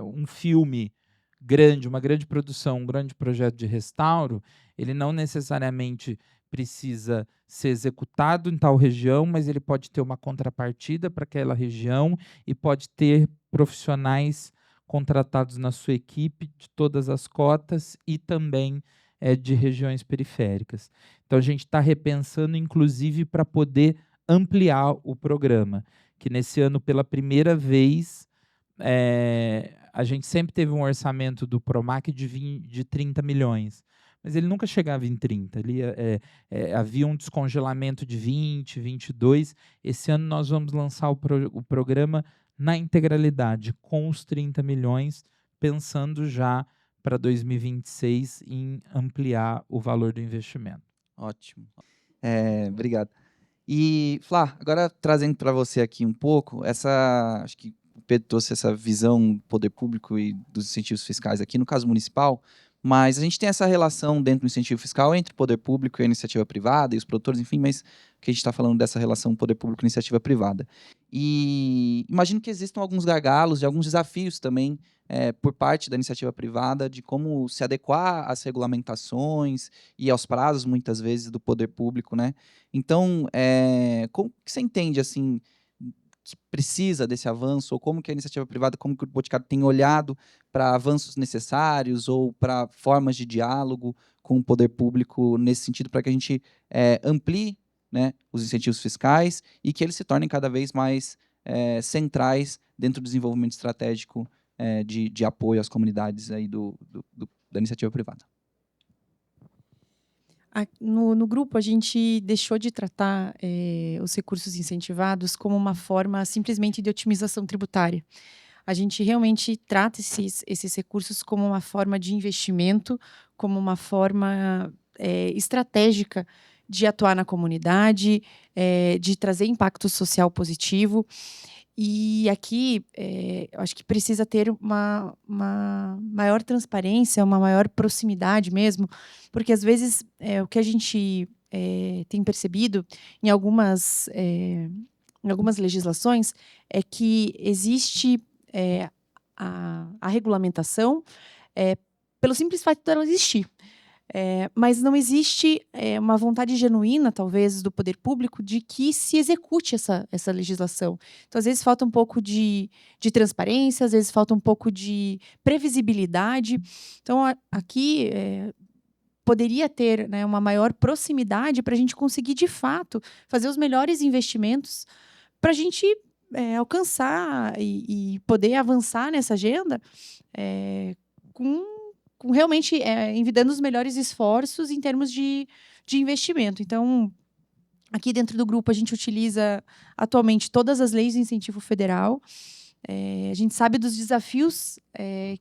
um filme grande, uma grande produção, um grande projeto de restauro, ele não necessariamente precisa ser executado em tal região, mas ele pode ter uma contrapartida para aquela região e pode ter profissionais contratados na sua equipe de todas as cotas e também de regiões periféricas. Então, a gente está repensando, inclusive, para poder ampliar o programa, que nesse ano, pela primeira vez, a gente sempre teve um orçamento do PROMAC de 30 milhões, mas ele nunca chegava em 30, havia um descongelamento de 20, 22. Esse ano nós vamos lançar o programa na integralidade, com os 30 milhões, pensando já para 2026 em ampliar o valor do investimento. Ótimo. Obrigado. E, Flá, agora trazendo para você aqui um pouco, acho que o Pedro trouxe essa visão do poder público e dos incentivos fiscais aqui, no caso municipal, mas a gente tem essa relação dentro do incentivo fiscal entre o poder público e a iniciativa privada, e os produtores, enfim, mas que a gente está falando dessa relação poder público e iniciativa privada. E imagino que existam alguns gargalos e alguns desafios também por parte da iniciativa privada de como se adequar às regulamentações e aos prazos, muitas vezes, do poder público, né? Então, como que você entende, assim, que precisa desse avanço, ou como que a iniciativa privada, como que o Boticário tem olhado para avanços necessários ou para formas de diálogo com o poder público nesse sentido, para que a gente amplie, né, os incentivos fiscais e que eles se tornem cada vez mais centrais dentro do desenvolvimento estratégico de apoio às comunidades aí da iniciativa privada. No grupo, a gente deixou de tratar os recursos incentivados como uma forma simplesmente de otimização tributária. A gente realmente trata esses recursos como uma forma de investimento, como uma forma estratégica de atuar na comunidade, de trazer impacto social positivo. E aqui, eu acho que precisa ter uma maior transparência, uma maior proximidade mesmo, porque às vezes o que a gente tem percebido em algumas legislações é que existe a regulamentação pelo simples fato dela existir. Mas não existe uma vontade genuína, talvez, do poder público de que se execute essa legislação. Então, às vezes, falta um pouco de transparência, às vezes, falta um pouco de previsibilidade. Então, aqui poderia ter, né, uma maior proximidade para a gente conseguir, de fato, fazer os melhores investimentos para a gente alcançar e poder avançar nessa agenda com realmente envidando os melhores esforços em termos de investimento. Então, aqui dentro do grupo, a gente utiliza atualmente todas as leis de incentivo federal. A gente sabe dos desafios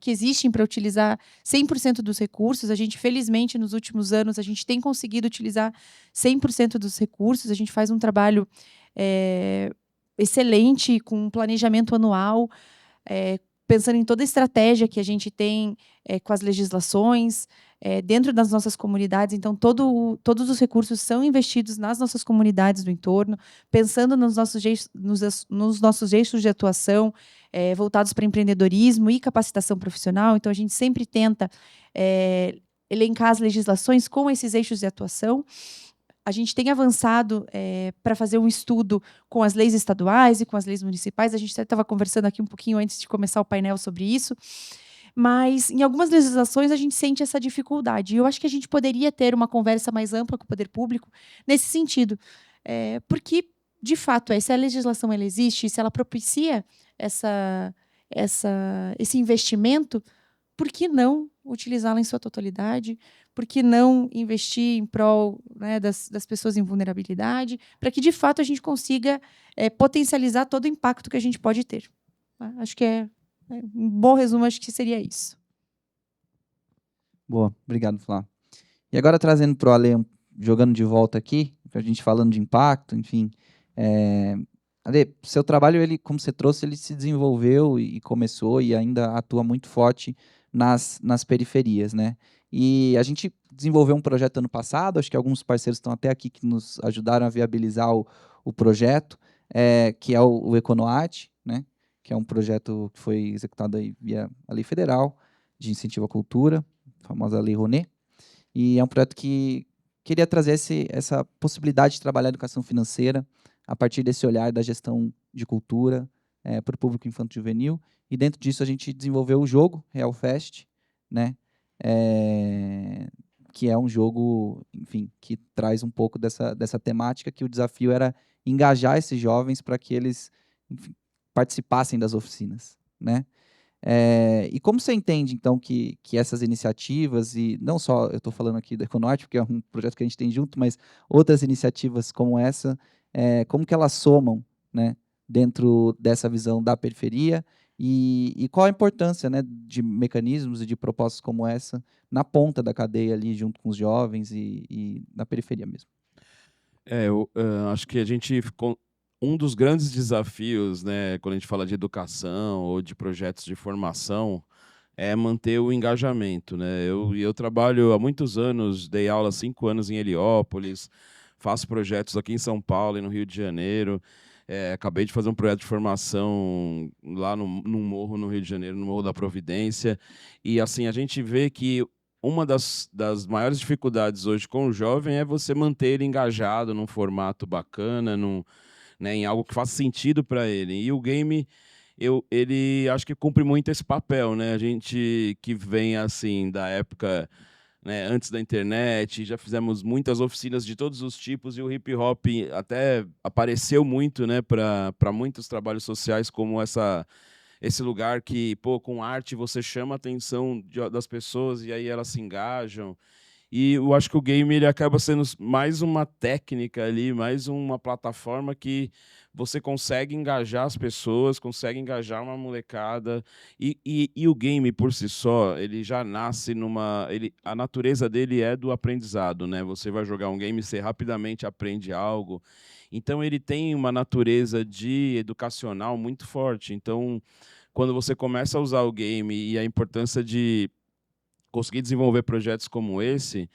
que existem para utilizar 100% dos recursos. A gente, felizmente, nos últimos anos, a gente tem conseguido utilizar 100% dos recursos. A gente faz um trabalho excelente, com um planejamento anual, pensando em toda a estratégia que a gente tem com as legislações, dentro das nossas comunidades. Então, todos os recursos são investidos nas nossas comunidades do entorno, pensando nos nossos eixos de atuação, voltados para empreendedorismo e capacitação profissional. Então, a gente sempre tenta elencar as legislações com esses eixos de atuação. A gente tem avançado para fazer um estudo com as leis estaduais e com as leis municipais. A gente até estava conversando aqui um pouquinho antes de começar o painel sobre isso. Mas, em algumas legislações, a gente sente essa dificuldade. E eu acho que a gente poderia ter uma conversa mais ampla com o poder público nesse sentido. Porque, de fato, se a legislação ela existe, se ela propicia esse investimento, por que não utilizá-la em sua totalidade? Por que não investir em prol, né, das pessoas em vulnerabilidade, para que, de fato, a gente consiga potencializar todo o impacto que a gente pode ter? Acho que um bom resumo, acho que seria isso. Boa, obrigado, Flá. E agora trazendo para o Ale, jogando de volta aqui, para a gente falando de impacto, enfim. Ale, seu trabalho, ele, como você trouxe, ele se desenvolveu e começou e ainda atua muito forte nas periferias, né? E a gente desenvolveu um projeto ano passado, acho que alguns parceiros estão até aqui que nos ajudaram a viabilizar o projeto, que é o Econoart, né? Que é um projeto que foi executado aí via a Lei Federal de Incentivo à Cultura, a famosa Lei Rouanet, e é um projeto que queria trazer essa possibilidade de trabalhar a educação financeira a partir desse olhar da gestão de cultura para o público infanto-juvenil, e dentro disso a gente desenvolveu o jogo Real Fest, né? Que é um jogo, enfim, que traz um pouco dessa temática, que o desafio era engajar esses jovens para que eles, enfim, participassem das oficinas, né? E como você entende, então, que essas iniciativas, e não só, eu estou falando aqui do Econorte, porque é um projeto que a gente tem junto, mas outras iniciativas como essa, como que elas somam, né, dentro dessa visão da periferia, e qual a importância, né, de mecanismos e de propostas como essa na ponta da cadeia ali, junto com os jovens e na periferia mesmo? Eu acho que a gente ficou... Um dos grandes desafios, né, quando a gente fala de educação ou de projetos de formação, é manter o engajamento, né? Eu trabalho há muitos anos, dei aula há 5 anos em Heliópolis, faço projetos aqui em São Paulo e no Rio de Janeiro. Acabei de fazer um projeto de formação lá num morro no Rio de Janeiro, no Morro da Providência. E assim, a gente vê que uma das maiores dificuldades hoje com o jovem é você manter ele engajado num formato bacana, né, em algo que faça sentido para ele. E o game, ele acho que cumpre muito esse papel, né? A gente que vem assim da época, né, antes da internet, já fizemos muitas oficinas de todos os tipos, e o hip hop até apareceu muito, né, para muitos trabalhos sociais, como esse lugar que, pô, com arte você chama a atenção das pessoas e aí elas se engajam. E eu acho que o game ele acaba sendo mais uma técnica ali, mais uma plataforma que você consegue engajar as pessoas, consegue engajar uma molecada. E o game, por si só, ele já nasce a natureza dele é do aprendizado, né? Você vai jogar um game, você rapidamente aprende algo. Então, ele tem uma natureza de educacional muito forte. Então, quando você começa a usar o game e a importância de conseguir desenvolver projetos como esse,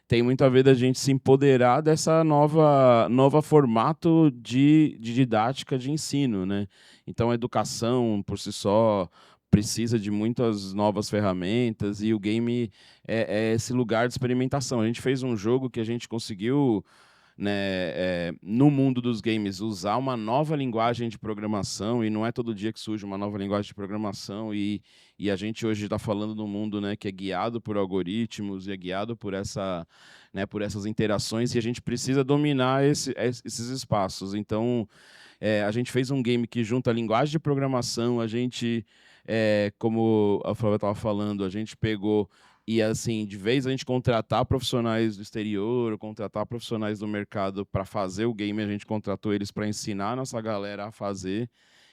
tem muito a ver da gente se empoderar dessa nova formato de didática de ensino, né? Então, a educação, por si só, precisa de muitas novas ferramentas, e o game é esse lugar de experimentação. A gente fez um jogo que a gente conseguiu, né, no mundo dos games, usar uma nova linguagem de programação, e não é todo dia que surge uma nova linguagem de programação, e a gente hoje está falando num mundo, né, que é guiado por algoritmos e é guiado por por essas interações, e a gente precisa dominar esses espaços. Então, A gente fez um game que junta a linguagem de programação, a gente, como a Flávia estava falando, a gente pegou e, assim, de vez a gente contratar profissionais do exterior, contratar profissionais do mercado para fazer o game, a gente contratou eles para ensinar a nossa galera a fazer.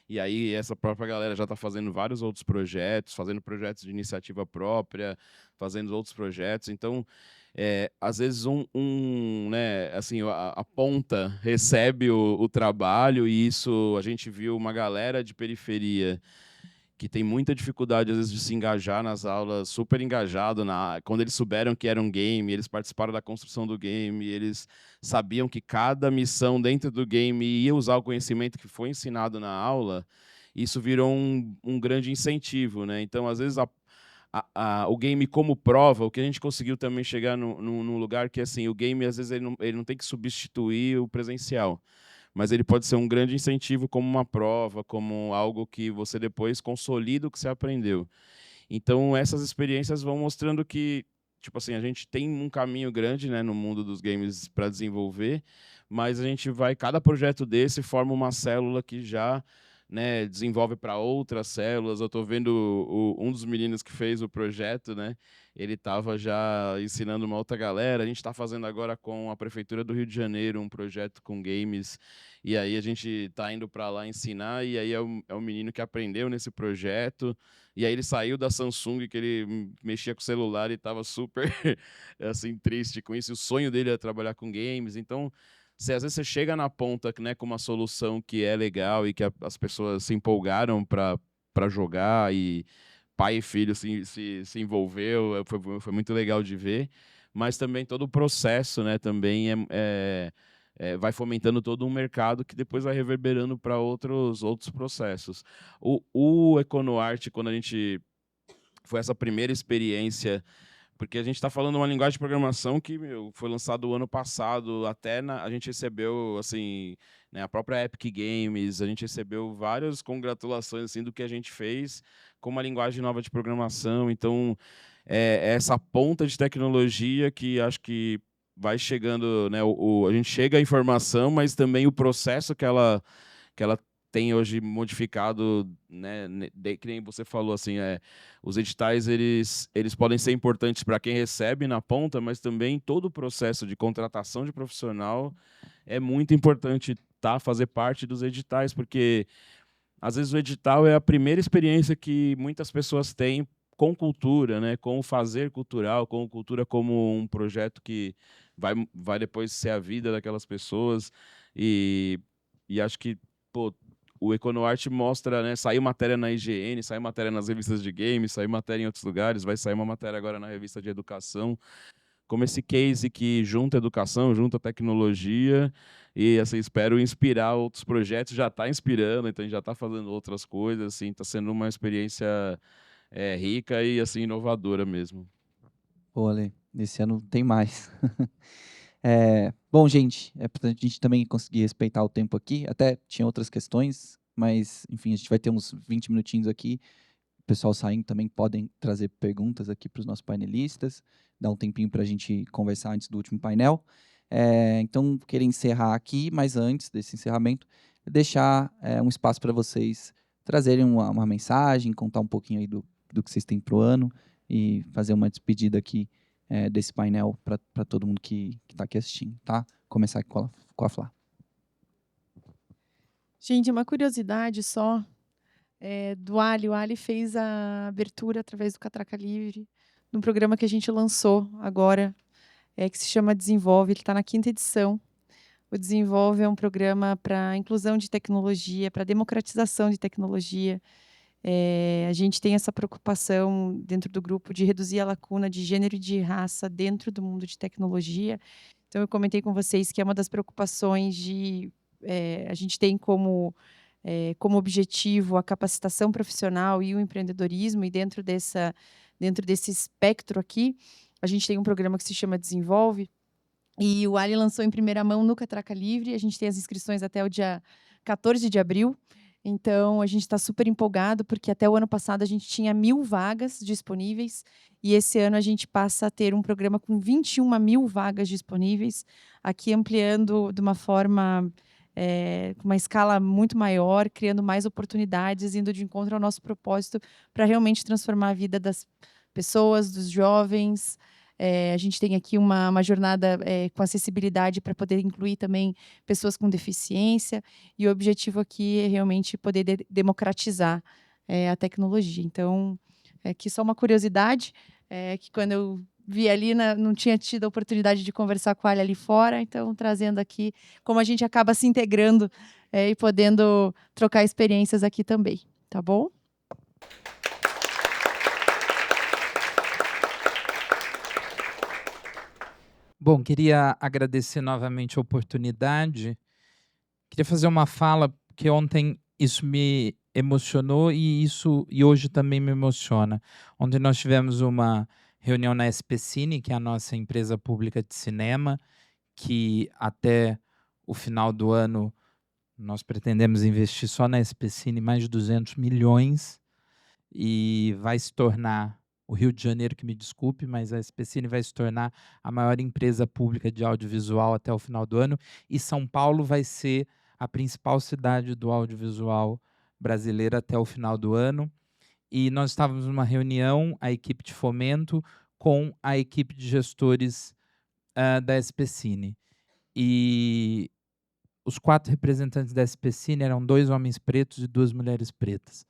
E aí essa própria galera já está fazendo vários outros projetos, fazendo projetos de iniciativa própria, fazendo outros projetos. Então, às vezes né, assim, a ponta recebe o trabalho, e isso a gente viu uma galera de periferia que tem muita dificuldade, às vezes, de se engajar nas aulas, super engajado. Quando eles souberam que era um game, eles participaram da construção do game, eles sabiam que cada missão dentro do game ia usar o conhecimento que foi ensinado na aula. Isso virou um grande incentivo, né? Então, às vezes, o game como prova, o que a gente conseguiu também chegar num lugar que, assim, o game, às vezes, ele não tem que substituir o presencial, mas ele pode ser um grande incentivo como uma prova, como algo que você depois consolida o que você aprendeu. Então, essas experiências vão mostrando que, tipo assim, a gente tem um caminho grande, né, no mundo dos games para desenvolver, mas a gente cada projeto desse forma uma célula que já, né, desenvolve para outras células. Eu estou vendo um dos meninos que fez o projeto, né, ele estava já ensinando uma outra galera. A gente está fazendo agora com a Prefeitura do Rio de Janeiro um projeto com games, e aí a gente está indo para lá ensinar, e aí é um menino que aprendeu nesse projeto, e aí ele saiu da Samsung, que ele mexia com o celular e estava super assim, triste com isso. O sonho dele era trabalhar com games. Então, às vezes você chega na ponta, né, com uma solução que é legal e que as pessoas se empolgaram para jogar, e pai e filho se envolveu, foi muito legal de ver. Mas também todo o processo, né, também vai fomentando todo um mercado que depois vai reverberando para outros processos. O EconoArt, quando a gente foi essa primeira experiência, porque a gente está falando uma linguagem de programação que foi lançado o ano passado, a gente recebeu, assim, né, a própria Epic Games, a gente recebeu várias congratulações, assim, do que a gente fez com uma linguagem nova de programação. Então, essa ponta de tecnologia que acho que vai chegando, né, a gente chega à informação, mas também o processo que ela tem hoje modificado, né, que nem você falou, assim, os editais eles podem ser importantes para quem recebe na ponta, mas também todo o processo de contratação de profissional é muito importante fazer parte dos editais, porque às vezes o edital é a primeira experiência que muitas pessoas têm com cultura, né, com o fazer cultural, com cultura como um projeto que vai depois ser a vida daquelas pessoas. E acho que, pô, o EconoArt mostra, né, saiu matéria na IGN, saiu matéria nas revistas de games, saiu matéria em outros lugares, vai sair uma matéria agora na revista de educação, como esse case que junta educação, junta tecnologia, e, assim, espero inspirar outros projetos. Já está inspirando, então a gente já está fazendo outras coisas, assim, está sendo uma experiência rica e, assim, inovadora mesmo. Pô, Ale, esse ano tem mais. Bom, gente, é para a gente também conseguir respeitar o tempo aqui. Até tinha outras questões, mas, enfim, a gente vai ter uns 20 minutinhos aqui. O pessoal saindo também podem trazer perguntas aqui para os nossos painelistas. Dá um tempinho para a gente conversar antes do último painel. Então, queria encerrar aqui, mas antes desse encerramento, deixar um espaço para vocês trazerem uma mensagem, contar um pouquinho aí do que vocês têm para o ano e fazer uma despedida aqui desse painel para todo mundo que está aqui assistindo, tá? Começar aqui com a Flá. Gente, uma curiosidade só do Ali. O Ali fez a abertura através do Catraca Livre, num programa que a gente lançou agora, que se chama Desenvolve. Ele está na 5ª edição. O Desenvolve é um programa para inclusão de tecnologia, para democratização de tecnologia. A gente tem essa preocupação dentro do grupo de reduzir a lacuna de gênero e de raça dentro do mundo de tecnologia. Então, eu comentei com vocês que é uma das preocupações a gente tem como objetivo a capacitação profissional e o empreendedorismo, e dentro desse espectro aqui, a gente tem um programa que se chama Desenvolve, e o Ali lançou em primeira mão no Catraca Livre. A gente tem as inscrições até o dia 14 de abril. Então, a gente está super empolgado, porque até o ano passado a gente tinha 1.000 vagas disponíveis, e esse ano a gente passa a ter um programa com 21.000 vagas disponíveis, aqui ampliando de uma forma com uma escala muito maior, criando mais oportunidades, indo de encontro ao nosso propósito para realmente transformar a vida das pessoas, dos jovens. A gente tem aqui uma jornada com acessibilidade para poder incluir também pessoas com deficiência, e o objetivo aqui é realmente poder democratizar a tecnologia. Então, aqui só uma curiosidade, que quando eu vi ali, não tinha tido a oportunidade de conversar com a Ali ali fora, então trazendo aqui como a gente acaba se integrando e podendo trocar experiências aqui também, tá bom? Bom, queria agradecer novamente a oportunidade. Queria fazer uma fala, porque ontem isso me emocionou e hoje também me emociona. Ontem nós tivemos uma reunião na SPCine, que é a nossa empresa pública de cinema, que até o final do ano nós pretendemos investir só na SPCine mais de 200 milhões e vai se tornar, o Rio de Janeiro que me desculpe, mas a SPCine vai se tornar a maior empresa pública de audiovisual até o final do ano, e São Paulo vai ser a principal cidade do audiovisual brasileiro até o final do ano. E nós estávamos numa reunião, a equipe de fomento, com a equipe de gestores da SPCine. E os 4 representantes da SPCine eram 2 homens pretos e 2 mulheres pretas.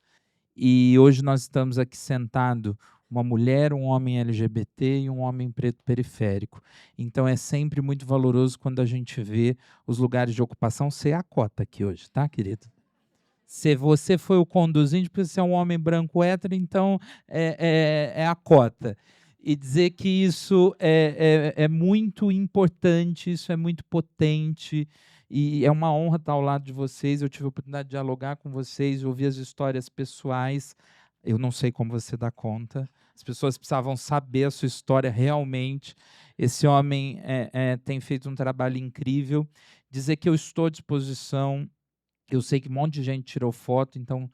E hoje nós estamos aqui sentado, uma mulher, um homem LGBT e um homem preto periférico. Então é sempre muito valoroso quando a gente vê os lugares de ocupação ser a cota aqui hoje, tá, querido? Se você foi o conduzindo, porque você é um homem branco hétero, então é a cota. E dizer que isso é muito importante, isso é muito potente, e é uma honra estar ao lado de vocês. Eu tive a oportunidade de dialogar com vocês, ouvir as histórias pessoais. Eu não sei como você dá conta. As pessoas precisavam saber a sua história realmente. Esse homem tem feito um trabalho incrível. Dizer que eu estou à disposição. Eu sei que um monte de gente tirou foto, então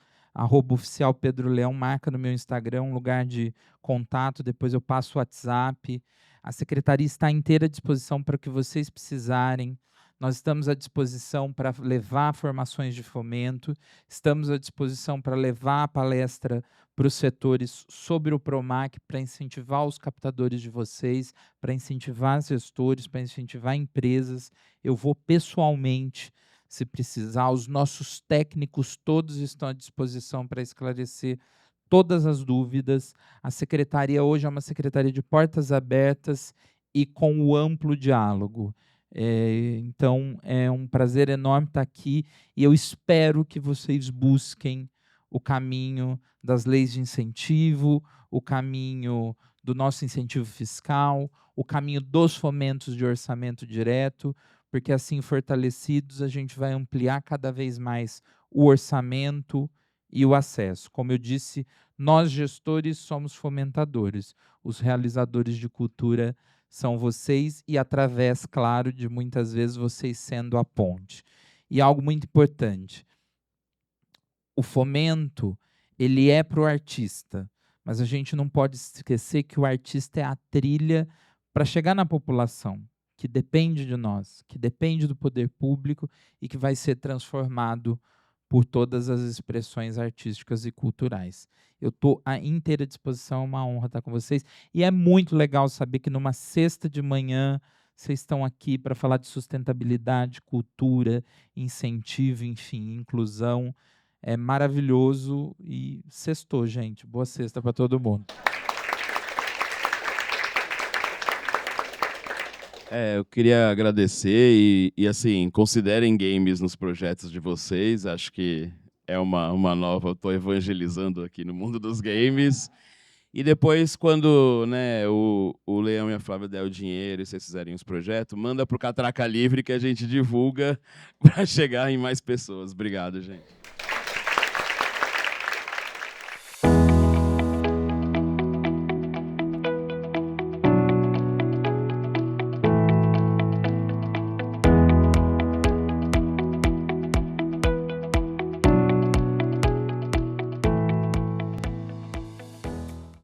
@oficial Pedro Leão, marca no meu Instagram, um lugar de contato, depois eu passo o WhatsApp. A secretaria está inteira à disposição para o que vocês precisarem. Nós estamos à disposição para levar formações de fomento, estamos à disposição para levar a palestra para os setores sobre o PROMAC, para incentivar os captadores de vocês, para incentivar gestores, para incentivar empresas. Eu vou pessoalmente, se precisar. Os nossos técnicos todos estão à disposição para esclarecer todas as dúvidas. A secretaria hoje é uma secretaria de portas abertas e com o amplo diálogo. Então, é um prazer enorme estar aqui e eu espero que vocês busquem o caminho das leis de incentivo, o caminho do nosso incentivo fiscal, o caminho dos fomentos de orçamento direto, porque assim fortalecidos a gente vai ampliar cada vez mais o orçamento e o acesso. Como eu disse, nós gestores somos fomentadores, os realizadores de cultura são vocês e através, claro, de muitas vezes vocês sendo a ponte. E algo muito importante, o fomento, ele é para o artista, mas a gente não pode esquecer que o artista é a trilha para chegar na população, que depende de nós, que depende do poder público e que vai ser transformado por todas as expressões artísticas e culturais. Eu estou à inteira disposição, é uma honra estar com vocês. E é muito legal saber que numa sexta de manhã vocês estão aqui para falar de sustentabilidade, cultura, incentivo, enfim, inclusão. É maravilhoso e sextou, gente. Boa sexta para todo mundo. Eu queria agradecer e assim, considerem games nos projetos de vocês. Acho que é uma nova, estou evangelizando aqui no mundo dos games. E depois, quando o Leão e a Flávia der o dinheiro e vocês fizerem os projetos, manda para o Catraca Livre que a gente divulga para chegar em mais pessoas. Obrigado, gente.